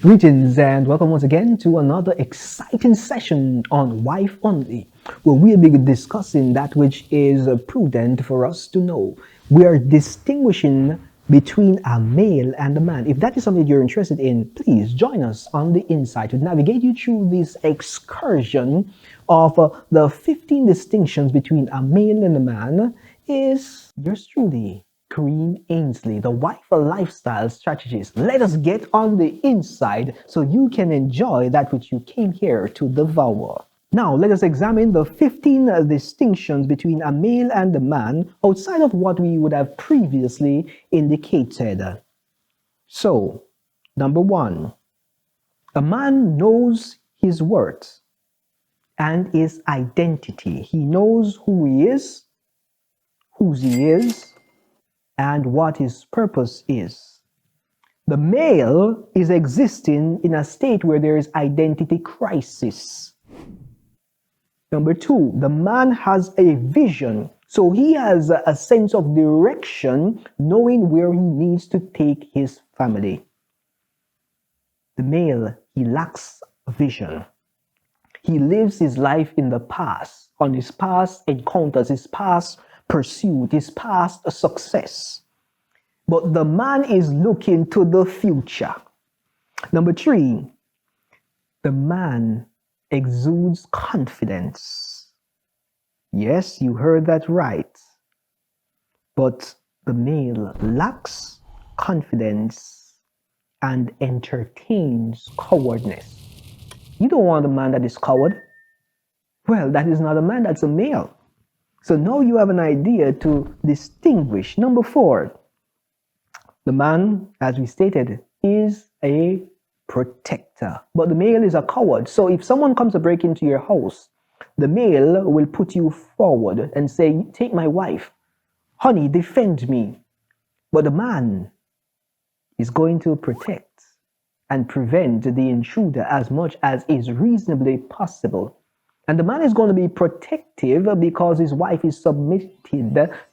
Greetings and welcome once again to another exciting session on Wife Only, where we'll be discussing that which is prudent for us to know. We are distinguishing between a male and a man. If that is something you're interested in, please join us on the inside to navigate you through this excursion of the 15 distinctions between a male and a man. Is yours truly, Ainsley, the wife lifestyle strategist. Let us get on the inside so you can enjoy that which you came here to devour. Now, let us examine the 15 distinctions between a male and a man outside of what we would have previously indicated. So, number 1, a man knows his worth and his identity. He knows who he is, whose he is, and what his purpose is. The male is existing in a state where there is identity crisis. Number 2, the man has a vision. So he has a sense of direction, knowing where he needs to take his family. The male, he lacks vision. He lives his life in the past, on his past encounters, his past pursuit, his past success. But the man is looking to the future. Number 3, the man exudes confidence. Yes, you heard that right. But the male lacks confidence and entertains cowardness. You don't want a man that is coward. Well, that is not a man, that's a male. So now you have an idea to distinguish. Number 4, the man, as we stated, is a protector, but the male is a coward. So if someone comes to break into your house, the male will put you forward and say, take my wife, honey, defend me. But the man is going to protect and prevent the intruder as much as is reasonably possible. And the man is going to be protective because his wife is submitted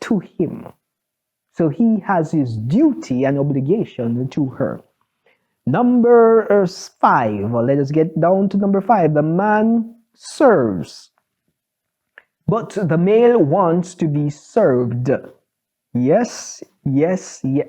to him. So he has his duty and obligation to her. Number 5, let us get down to number 5. The man serves, but the male wants to be served. Yes.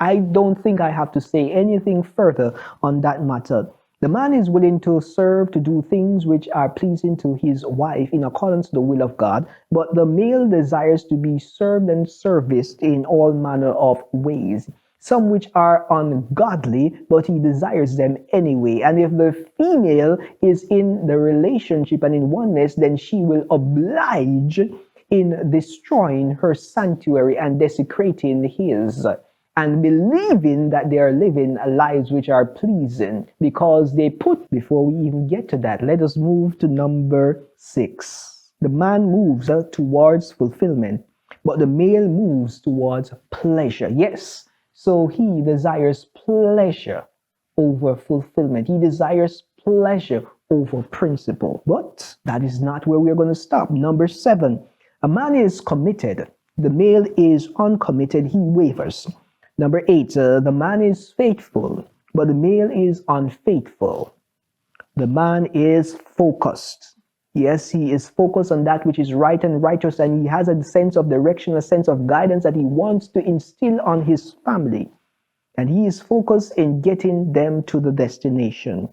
I don't think I have to say anything further on that matter. The man is willing to serve, to do things which are pleasing to his wife in accordance to the will of God, but the male desires to be served and serviced in all manner of ways, some which are ungodly, but he desires them anyway. And if the female is in the relationship and in oneness, then she will oblige in destroying her sanctuary and desecrating his, and believing that they are living lives which are pleasing because they put, before we even get to that, let us move to number 6. The man moves towards fulfillment, but the male moves towards pleasure. Yes, so he desires pleasure over fulfillment. He desires pleasure over principle. But that is not where we're going to stop. Number 7, a man is committed. The male is uncommitted. He wavers. Number 8, the man is faithful, but the male is unfaithful. The man is focused. Yes, he is focused on that which is right and righteous, and he has a sense of direction, a sense of guidance that he wants to instill on his family. And he is focused in getting them to the destination.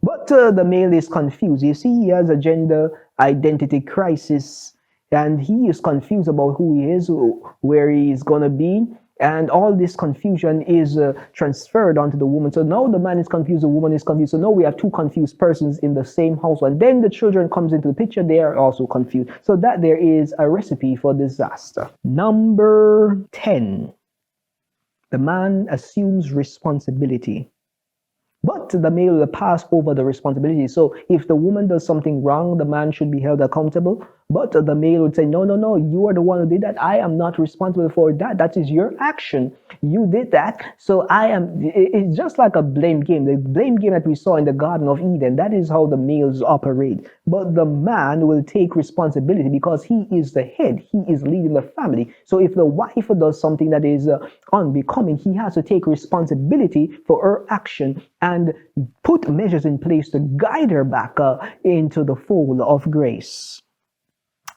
But the male is confused. You see, he has a gender identity crisis, and he is confused about who he is, where he is going to be. And all this confusion is transferred onto the woman. So now the man is confused, the woman is confused. So now we have two confused persons in the same house. And then the children comes into the picture, they are also confused. So that there is a recipe for disaster. Number 10, the man assumes responsibility, but the male will pass over the responsibility. So if the woman does something wrong, the man should be held accountable. But the male would say, no, no, no, you are the one who did that. I am not responsible for that. That is your action. You did that. So I am, it's just like a blame game. The blame game that we saw in the Garden of Eden, that is how the males operate. But the man will take responsibility because he is the head. He is leading the family. So if the wife does something that is unbecoming, he has to take responsibility for her action and put measures in place to guide her back into the fold of grace.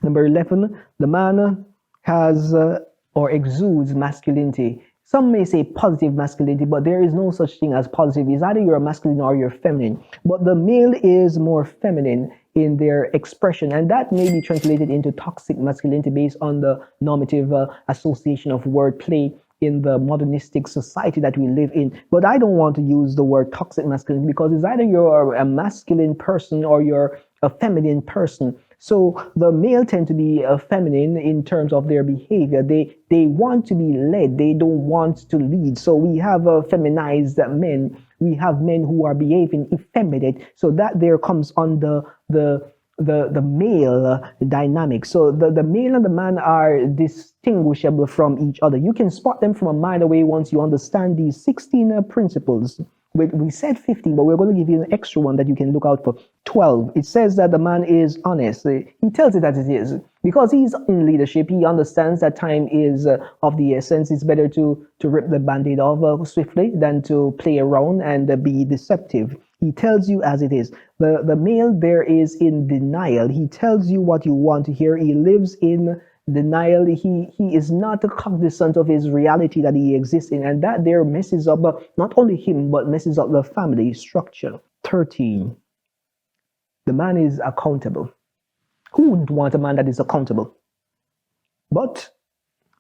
Number 11, the man has or exudes masculinity. Some may say positive masculinity, but there is no such thing as positive. It's either you're masculine or you're feminine. But the male is more feminine in their expression, and that may be translated into toxic masculinity based on the normative association of wordplay in the modernistic society that we live in. But I don't want to use the word toxic masculinity because it's either you're a masculine person or you're a feminine person. So the male tend to be feminine in terms of their behavior. They want to be led. They don't want to lead. So we have feminized men. We have men who are behaving effeminate. So that there comes on the male dynamic. So the male and the man are distinguishable from each other. You can spot them from a mile away once you understand these 16 principles. We said 15, but we're going to give you an extra one that you can look out for. 12. It says that the man is honest. He tells it as it is. Because he's in leadership, he understands that time is of the essence. It's better to rip the band-aid off swiftly than to play around and be deceptive. He tells you as it is. The male there is in denial. He tells you what you want to hear. He lives in denial. He is not cognizant of his reality that he exists in, and that there messes up not only him but messes up the family structure. 13. The man is accountable. Who wouldn't want a man that is accountable? But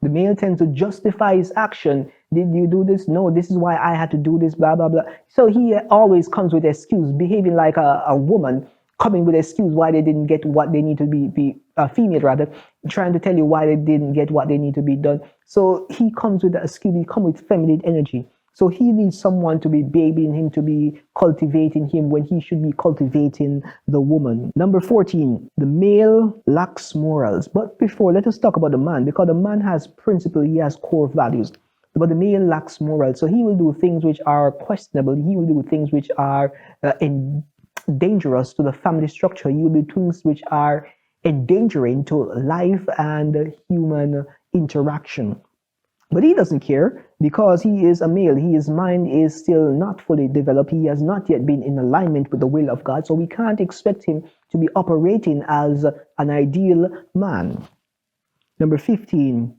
the male tends to justify his action. Did you do this? No, this is why I had to do this, blah, blah, blah. So he always comes with excuse, behaving like a woman, coming with excuse why they didn't get what they need to be female rather, trying to tell you why they didn't get what they need to be done. So he comes with the excuse, he comes with feminine energy. So he needs someone to be babying him, to be cultivating him when he should be cultivating the woman. Number 14, the male lacks morals. But before, let us talk about the man, because the man has principle, he has core values. But the male lacks morals. So he will do things which are questionable. He will do things which are dangerous to the family structure. He will do things which are endangering to life and human interaction. But he doesn't care because he is a male. His mind is still not fully developed. He has not yet been in alignment with the will of God. So we can't expect him to be operating as an ideal man. Number 15,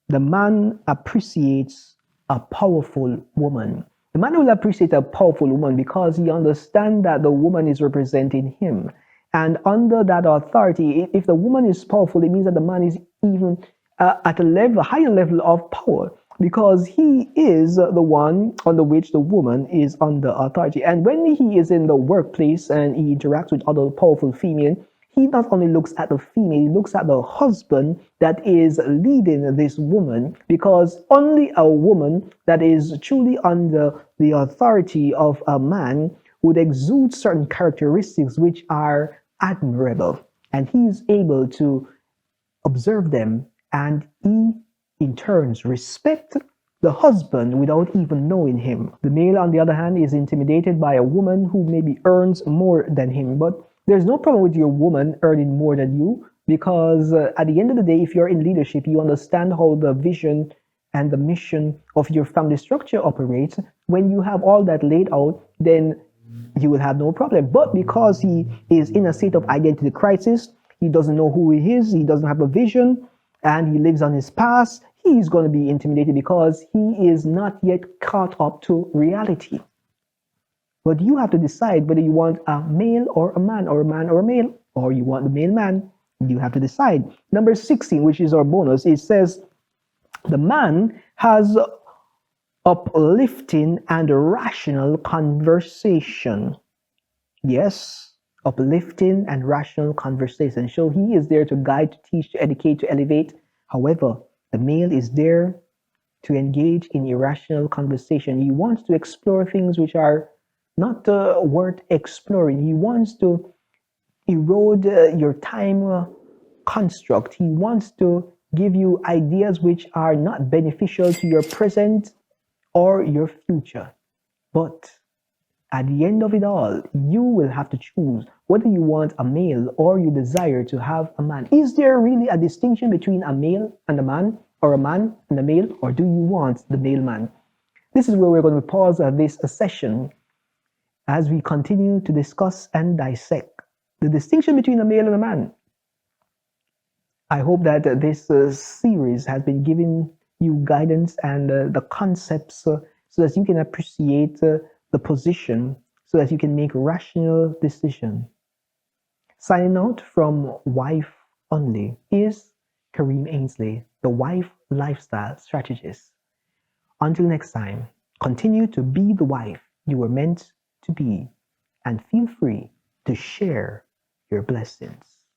the man appreciates a powerful woman. The man will appreciate a powerful woman because he understands that the woman is representing him. And under that authority, if the woman is powerful, it means that the man is even at a higher level of power because he is the one under which the woman is under authority. And when he is in the workplace and he interacts with other powerful female, he not only looks at the female, he looks at the husband that is leading this woman, because only a woman that is truly under the authority of a man would exude certain characteristics which are admirable. And he is able to observe them, and he in turns respect the husband without even knowing him. The male, on the other hand, is intimidated by a woman who maybe earns more than him. But there's no problem with your woman earning more than you, because at the end of the day, if you're in leadership, you understand how the vision and the mission of your family structure operates. When you have all that laid out, then you will have no problem. But because he is in a state of identity crisis, he doesn't know who he is, he doesn't have a vision, and he lives on his past, he's going to be intimidated because he is not yet caught up to reality. But you have to decide whether you want a male or a man, or a man or a male, or you want the male man. You have to decide. Number 16, which is our bonus, it says the man has uplifting and rational conversation. Yes, uplifting and rational conversation. So he is there to guide, to teach, to educate, to elevate. However, the male is there to engage in irrational conversation. He wants to explore things which are not worth exploring. He wants to erode your time construct. He wants to give you ideas which are not beneficial to your present or your future. But at the end of it all, you will have to choose whether you want a male or you desire to have a man. Is there really a distinction between a male and a man, or a man and a male, or do you want the male man? This is where we're going to pause this session as we continue to discuss and dissect the distinction between a male and a man. I hope that this series has been giving you guidance and the concepts so that you can appreciate the position, so that you can make rational decision. Signing out from Wife Only is Kareem Ainsley, the wife lifestyle strategist. Until next time, continue to be the wife you were meant to be and feel free to share your blessings.